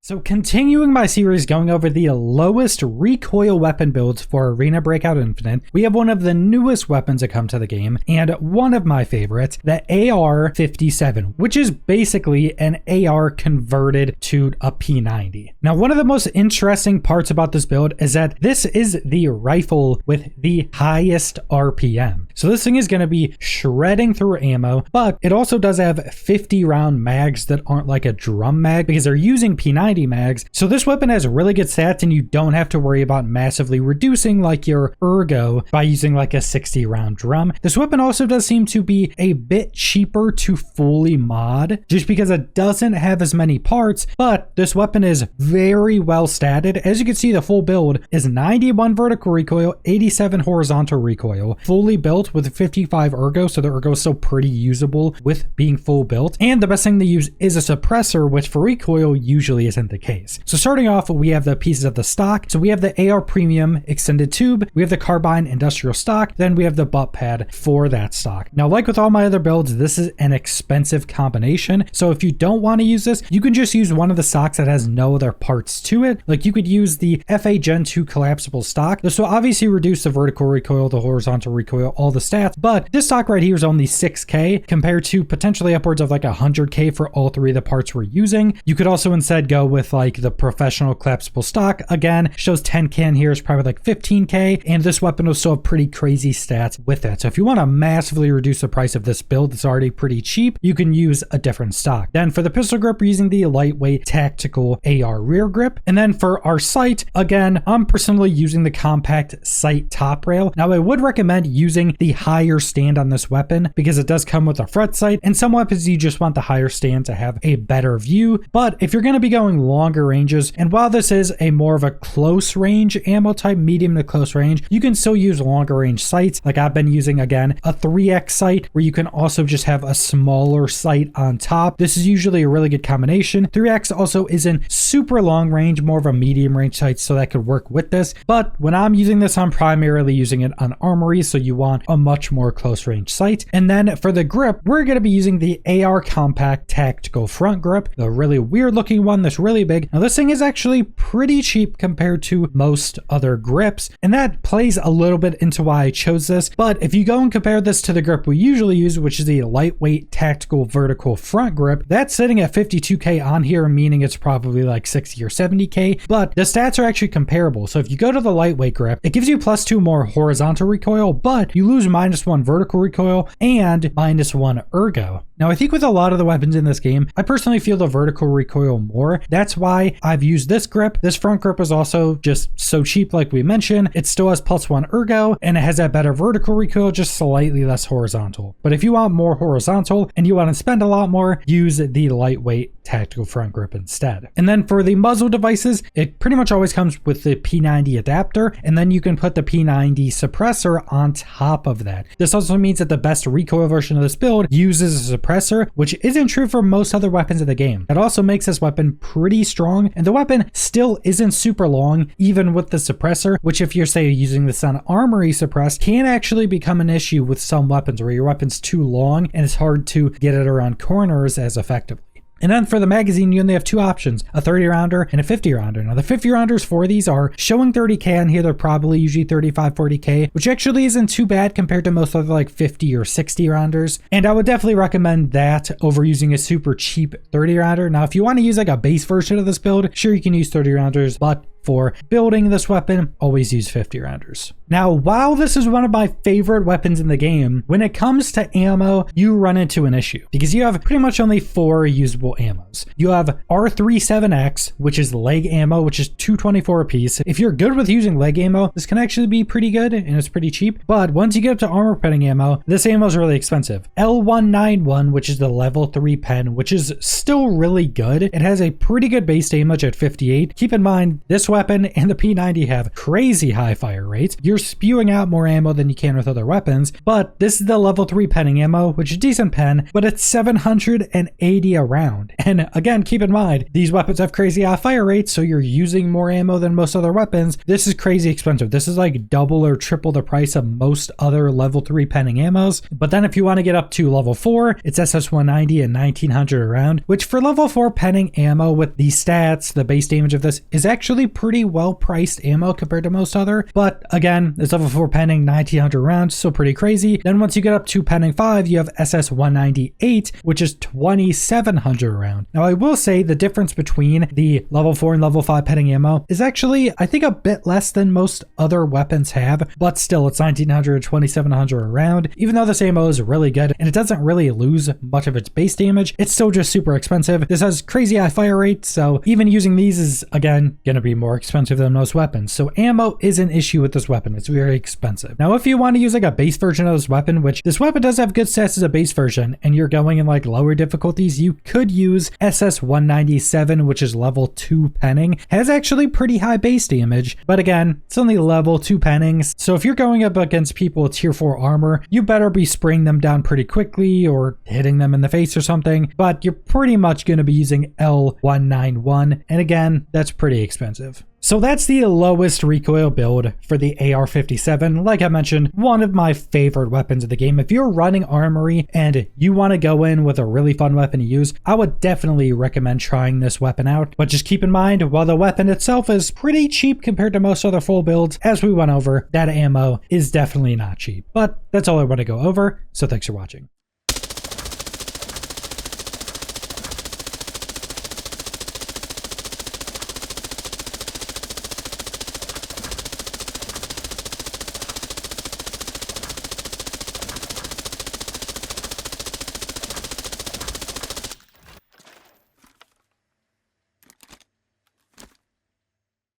So continuing my series going over the lowest recoil weapon builds for Arena Breakout Infinite, we have one of the newest weapons that come to the game, and one of my favorites, the AR-57, which is basically an AR converted to a P90. Now, one of the most interesting parts about this build is that this is the rifle with the highest RPM. So this thing is going to be shredding through ammo, but it also does have 50 round mags that aren't like a drum mag because they're using P90 mags. So this weapon has really good stats and you don't have to worry about massively reducing like your ergo by using like a 60 round drum. This weapon also does seem to be a bit cheaper to fully mod just because it doesn't have as many parts, but this weapon is very well statted. As you can see, the full build is 91 vertical recoil, 87 horizontal recoil, fully built with 55 ergo, so the ergo is still pretty usable with being full built. And the best thing to use is a suppressor, which for recoil usually isn't the case. So starting off, we have the pieces of the stock. So we have the AR Premium Extended Tube, we have the Carbine Industrial Stock, then we have the butt pad for that stock. Now, like with all my other builds, this is an expensive combination. So if you don't want to use this, you can just use one of the stocks that has no other parts to it. Like you could use the FA Gen 2 collapsible stock. This will obviously reduce the vertical recoil, the horizontal recoil, all the stats, but this stock right here is only 6K compared to potentially upwards of like 100K for all three of the parts we're using. You could also instead go with like the professional collapsible stock. Again, shows 10K in here, is probably like 15K, and this weapon will still have pretty crazy stats with it. So if you want to massively reduce the price of this build that's already pretty cheap, you can use a different stock. Then for the pistol grip, we're using the lightweight tactical AR rear grip. And then for our sight, again, I'm personally using the compact sight top rail. Now I would recommend using the higher stand on this weapon because it does come with a front sight, and some weapons you just want the higher stand to have a better view. But if you're going to be going longer ranges, and while this is a more of a close range ammo type, medium to close range, you can still use longer range sights. Like I've been using, again, a 3x sight where you can also just have a smaller sight on top. This is usually a really good combination. 3x also isn't super long range, more of a medium range sight, so that could work with this. But when I'm using this, I'm primarily using it on armory, so you want a much more close range sight. And then for the grip, we're going to be using the AR compact tactical front grip, the really weird looking one that's really big. Now this thing is actually pretty cheap compared to most other grips, and that plays a little bit into why I chose this. But if you go and compare this to the grip we usually use, which is the lightweight tactical vertical front grip, that's sitting at 52K on here, meaning it's probably like 60 or 70K, but the stats are actually comparable. So if you go to the lightweight grip, it gives you +2 more horizontal recoil, but you lose -1 vertical recoil and -1 ergo. Now, I think with a lot of the weapons in this game, I personally feel the vertical recoil more. That's why I've used this grip. This front grip is also just so cheap, like we mentioned. It still has +1 ergo, and it has that better vertical recoil, just slightly less horizontal. But if you want more horizontal and you want to spend a lot more, use the lightweight tactical front grip instead. And then for the muzzle devices, it pretty much always comes with the P90 adapter, and then you can put the P90 suppressor on top of that. This also means that the best recoil version of this build uses a suppressor, which isn't true for most other weapons in the game. It also makes this weapon pretty strong, and the weapon still isn't super long, even with the suppressor, which if you're, say, using this on armory suppress, can actually become an issue with some weapons where your weapon's too long and it's hard to get it around corners as effectively. And then for the magazine, you only have two options, a 30 rounder and a 50 rounder. Now the 50 rounders for these are showing 30K on here. They're probably usually 35, 40K, which actually isn't too bad compared to most other like 50 or 60 rounders. And I would definitely recommend that over using a super cheap 30 rounder. Now, if you want to use like a base version of this build, sure, you can use 30 rounders, but for building this weapon, always use 50 rounders. Now, while this is one of my favorite weapons in the game, when it comes to ammo, you run into an issue because you have pretty much only 4 usable ammos. You have R37X, which is leg ammo, which is $224 a piece. If you're good with using leg ammo, this can actually be pretty good and it's pretty cheap. But once you get up to armor penning ammo, this ammo is really expensive. L191, which is the level 3 pen, which is still really good. It has a pretty good base damage at 58. Keep in mind, this weapon weapon and the P90 have crazy high fire rates. You're spewing out more ammo than you can with other weapons, but this is the level 3 penning ammo, which is decent pen, but it's 780 a round. And again, keep in mind, these weapons have crazy high fire rates, so you're using more ammo than most other weapons. This is crazy expensive. This is like double or triple the price of most other level 3 penning ammos. But then if you want to get up to level 4, it's SS190 and 1900 a round, which for level 4 penning ammo with the stats, the base damage of this is actually pretty well priced ammo compared to most other. But again, it's level 4 penning, 1900 rounds, so pretty crazy. Then once you get up to penning 5, you have SS198, which is 2700 a round. Now I will say the difference between the level 4 and level 5 penning ammo is actually, I think, a bit less than most other weapons have, but still it's 1900, 2700 a round. Even though this ammo is really good and it doesn't really lose much of its base damage, it's still just super expensive. This has crazy high fire rates, so even using these is again gonna be more expensive than most weapons. So ammo is an issue with this weapon. It's very expensive. Now if you want to use like a base version of this weapon, which this weapon does have good stats as a base version, and you're going in like lower difficulties, you could use SS197, which is level 2 penning. Has actually pretty high base damage, but again, it's only level 2 pennings. So if you're going up against people with tier 4 armor, you better be spraying them down pretty quickly or hitting them in the face or something, but you're pretty much going to be using L191, and again, that's pretty expensive. So that's the lowest recoil build for the AR-57. Like I mentioned, one of my favorite weapons of the game. If you're running armory and you want to go in with a really fun weapon to use, I would definitely recommend trying this weapon out. But just keep in mind, while the weapon itself is pretty cheap compared to most other full builds, as we went over, that ammo is definitely not cheap. But that's all I want to go over, so thanks for watching.